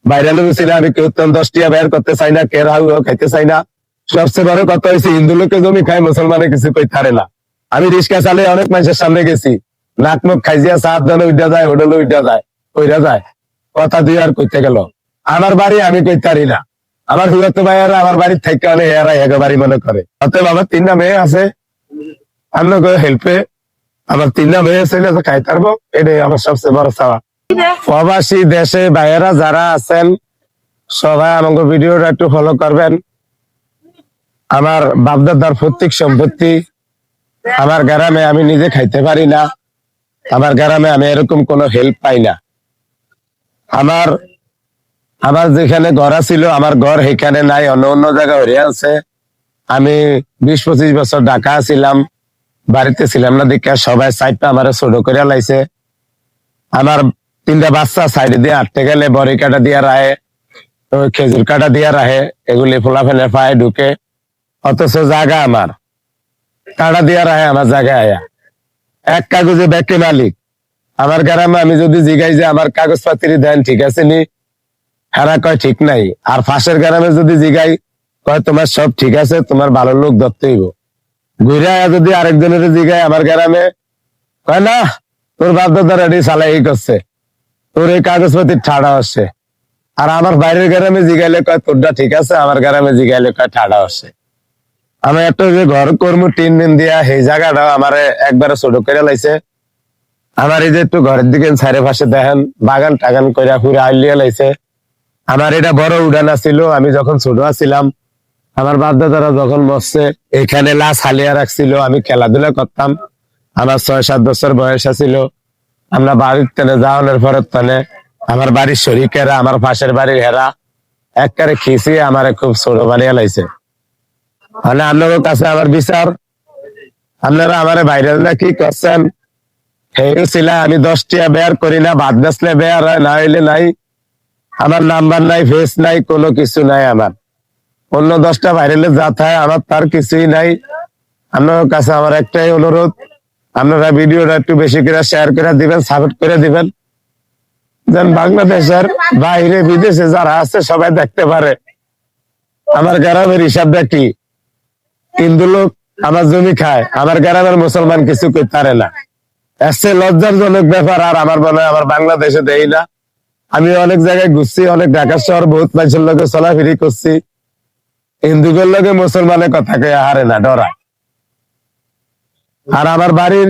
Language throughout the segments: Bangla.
ভাইরাল হয়েছিল আমি কেউ 10 টিয়া বের করতে চাই না, কে রাহু খাইতে চাই না। সবচেয়ে বড় কথা হয়েছে হিন্দু লোকে জমি খায়, মুসলমানে কিছু কইতে না। আমি রিক্সা চালিয়ে অনেক মানুষের সামনে গেছি, নাক মুখ খাইজিয়া সাত জন উঠা যায়, হোটেলে উঠা যায়, কইরা যায়, কথা দিয়ে আর কইতে গেল। আমার বাড়ি আমি কইতে পারি না, আমার হুয়াত ভাইয়ারা আমার বাড়ির থেকে অনেক এরা এক বাড়ি মনে করে। অতএব আমার 3টা মেয়ে আছে, আমরা হেল্পে আমার 3টা মেয়ে ছেলে খাইতে পারবো, এটাই আমার সবচেয়ে বড় চাওয়া। প্রবাসী দেশে ভাইয়েরা যারা আছেন সবাই আমাকে ভিডিওটা একটু ফলো করবেন। আমার বাপদাদার প্রত্যেক সম্পত্তি আমার গ্রামে, আমি নিজে খাইতে পারি না, আমার গ্রামে আমি এরকম কোনো হেল্প পাই না। আমার আমার যেখানে ঘর ছিল, আমার ঘর এখানে নাই, অন্য অন্য জায়গায় হয়ে আছে। আমি 20-25 বছর ঢাকা ছিলাম, বাড়িতে ছিলাম না দেখে সবাই সাইডটা আমার ছোট করে লাইছে। আমার 3টা বাচ্চা সাইডে দিয়ে আটতে গেলে বড়ি কাটা দিয়ে রাহে, খেজুর কাটা দিয়ে রাহে, এগুলি ফোলা ফেলে পায়ে ঢুকে, অথচ জায়গা আমার কাটা দিয়ে রাহে আমার জায়গায় আয়া। এক কাগজে ব্যাংকে মালিক। আমার গ্রামে আমি যদি জিগাই যে আমার কাগজপত্র দেন ঠিক আছে নি, হেরা কয় ঠিক নাই। আর ফাঁসের গ্রামে যদি জিগাই কয় তোমার সব ঠিক আছে, তোমার ভালো লোক ধরতে হইব। ঘুরে যদি আরেকজনের জিগাই আমার গ্রামে কয় না, তোর বাপ দাদা রেডি চালাই করছে, তোর এই কাগজপত্র ঠাড়া হচ্ছে। আর আমার বাইরের গ্রামে জিগাইলে কয় তোরটা ঠিক আছে, আমার গ্রামে জিগাইলে কয় ঠাড়া হচ্ছে। আমি একটা যে ঘর কর্ম 3 দিন দিয়া সেই জায়গাটা আমার একবারে ছোট করে লাইছে। আমার এই যে একটু ঘরের দিকে চারিপাশে দেখেন বাগান টাগান করে পুরো আইলিয়া লাইছে। আমার এটা বড় উড়ানা ছিল, আমি যখন ছোট ছিলাম, আমার বাপ দাদারা যখন মরছে এখানে লাশ হালিয়া রাখছিল, আমি খেলাধুলা করতাম। আমার 6-7 বছর বয়স ছিল। আমরা বাড়ির টেনে যাওয়ানোর পরের টানে আমার বাড়ির শরীকেরা, আমার পাশের বাড়ির হেরা একবারে খিচিয়ে আমার খুব ছোট বানিয়ে লাইছে। মানে আপনাদের কাছে আমার বিচার, আপনারা আমার ভাইরাল না কি করছেন। ছিল আমি 10 টিয়া বের করি না, ভাত বেচলে বের হয়, না হইলে নাই। আমার নাম্বার নাই, ফেস নাই, কোনো কিছু নাই। আমার অন্য 10টা ভাইরালে যা থাকে আমার তার কিছুই নাই। আপনার কাছে আমার একটাই অনুরোধ, আপনারা ভিডিওটা একটু বেশি করে শেয়ার করে দিবেন, সাপোর্ট করে দিবেন, যেন বাংলাদেশের বাইরে বিদেশে যারা আছে সবাই দেখতে পারে আমার গ্রামের হিসাবটা কি। হিন্দু লোক আমার জমি খায়, আমার গ্রামের মুসলমান কিছু করতে পারে না। এসে লজ্জারজনক ব্যাপার। আর আমার মনে হয় আমার বাংলাদেশে দেই না। আমি অনেক জায়গায় ঘুরছি, অনেক ঢাকা শহর বহুত মানুষের লোকে চলাফেরি করছি, হিন্দুদের লোকে মুসলমানের কথা কে হারে না, ডরা। আর আমার বাড়ির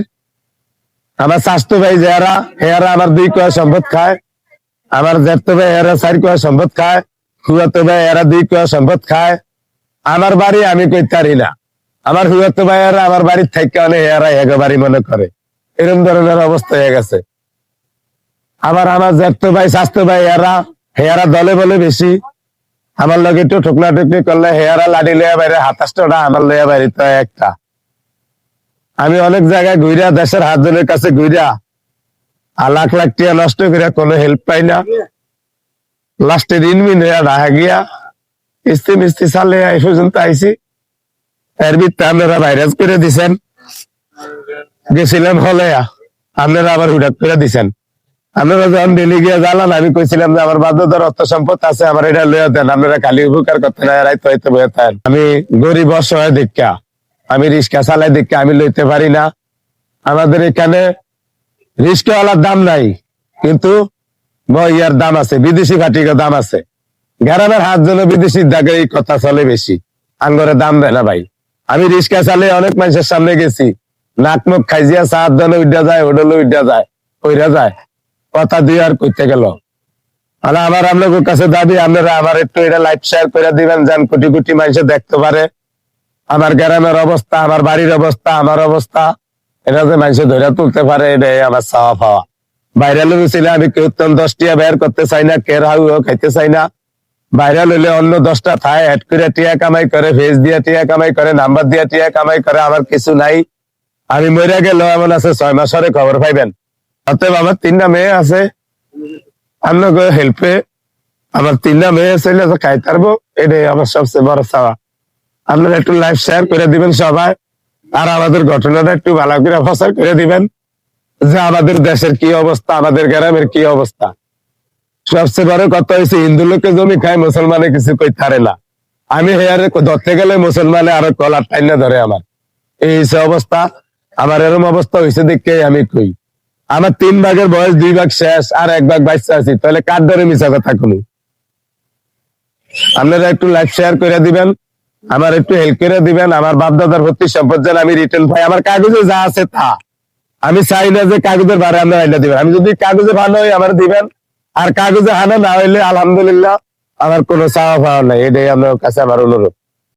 আমার স্বাস্থ্য ভাই যারা হেরা আমার 2 কোয়া সম্পদ খায়, আমার জ্যাঠতো ভাই এরা 4 কোয়া সম্পদ খায়, হুয়াতো ভাই এরা 2 কোয়া সম্পদ খায়। আমার বাড়ি আমি কইতে পারি না, আমার হুয়াতো ভাই এরা আমার বাড়ির থেকে অনেক এরা এক বাড়ি মনে করে, এরকম ধরনের অবস্থা হয়ে গেছে। আমার জ্যাঠতো ভাই স্বাস্থ্য ভাই হেয়ারা দলে বলে বেশি। আমার লগে একটু ঠুকলা টুকলি করলে হেয়ারা লাড়ি লইয়া বাইরে 27টা, আমার লইয়া বাইরে তো একটা। আমি অনেক জায়গায় ঘুরা, দেশের হাতজনের কাছে ঘুরা আর লাখ লাখ টিয়া নষ্ট করে কোনো হেল্প পাই না। লাস্টে ঋণমিন হইয়া ঢাকা গিয়া কিস্তি মিস্তি চালে এই পর্যন্ত আইসি। এর ভিত্তে আপনারা ভাইরাস করে দিছেন, গেছিলাম হলে আপনারা আবার হুডাক করে দিছেন। আপনারা যখন দিল্লি গিয়ে জ্বালান, আমি কইছিলাম যে আমার বাধ্যতার অর্থ সম্পদ আছে, আমার এটা লইয়া দেন, আপনারা খালি উপকার করতে না, এরাই তো হইতে বয়ে থাকেন। আমি গরিব অসহায় দীক্ষা, আমি রিক্সা চালাই দীক্ষা আমি লইতে পারি না। আমাদের এখানে রিক্সাওয়ালার দাম নাই, কিন্তু ইয়ার দাম আছে, বিদেশি ঘাটির দাম আছে। গ্রামের হাত জন্য বিদেশির দাগে এই কথা চলে বেশি, আঙ্গরে দাম দেয় না ভাই। আমি রিক্সা চালিয়ে অনেক মানুষের সামনে গেছি, নাক মুখ খাইজিয়া 7 জন উঠা যায়, হোটেলে উঠা যায়, কইরা যায়, কথা দিয়ে আর কইতে গেল। আমার আপনাদের কাছে দাবি, আপনারা আমার একটু এটা লাইভ শেয়ার করে দিবেন, যেন কোটি কোটি মানুষ দেখতে পারে আমার গ্রামের অবস্থা, আমার বাড়ির অবস্থা, আমার অবস্থা। এটা যে মানুষ ধরে তুলতে পারে, এটাই আমার চাওয়া পাওয়া। ভাইরাল হয়েছিল আমি কেউ 10 টিয়া বের করতে চাই না, কে রাহু খাইতে চাই না। ভাইরাল হইলে অন্য 10টা থায় অ্যাড করে টিয়া কামাই করে, ফেস দিয়ে টিয়া কামাই করে, নাম্বার দিয়ে টিয়া কামাই করে। আমার কিছু নাই, আমি মরে গেল এমন আছে 6 মাসের খবর পাইবেন। অতএব আমার 3টা মেয়ে আছে, আপনাকে হেল্পে আমার 3টা মেয়ে ছেলে খাইতে পারবো, এটাই আমার সবচেয়ে বড় চাওয়া। আপনারা একটু লাইভ শেয়ার করে দিবেন সবাই, আর আমাদের ঘটনাটা একটু ভালো করে প্রচার করে দিবেন যে আমাদের দেশের কি অবস্থা, আমাদের গ্রামের কি অবস্থা। সবচেয়ে বড় কথা হয়েছে হিন্দু লোকে জমি খায় মুসলমানে কিছু কই থারে না। আমি হেয়ারে ধরতে গেলে মুসলমানে আরো কলার টাইনা ধরে আমার। এই হইছে অবস্থা। আমার এরম অবস্থা হয়েছে দেখে আমি কই আমার 3 ভাগের বয়স 2 ভাগ শেষ আর 1 ভাগ বাচ্চা আছি, তাহলে কার ধরে মিশা কথা শুনি। আপনারা একটু লাইক শেয়ার করে দিবেন, আমার একটু হেল্প করে দিবেন। আমার বাপ দাদার ভর্তি সম্পদ যেন আমি রিটার্ন পাই। আমার কাগজে যা আছে তা, আমি চাই না যে কাগজের ভাড়া আপনারা আইনা দিবেন। আমি যদি কাগজে ভালো হয় আমার দিবেন, আর কাগজে হানা না হইলে আলহামদুলিল্লাহ, আমার কোনো চাওয়া পাওয়া নাই। এটাই আমার কাছে আমার অনুরোধ।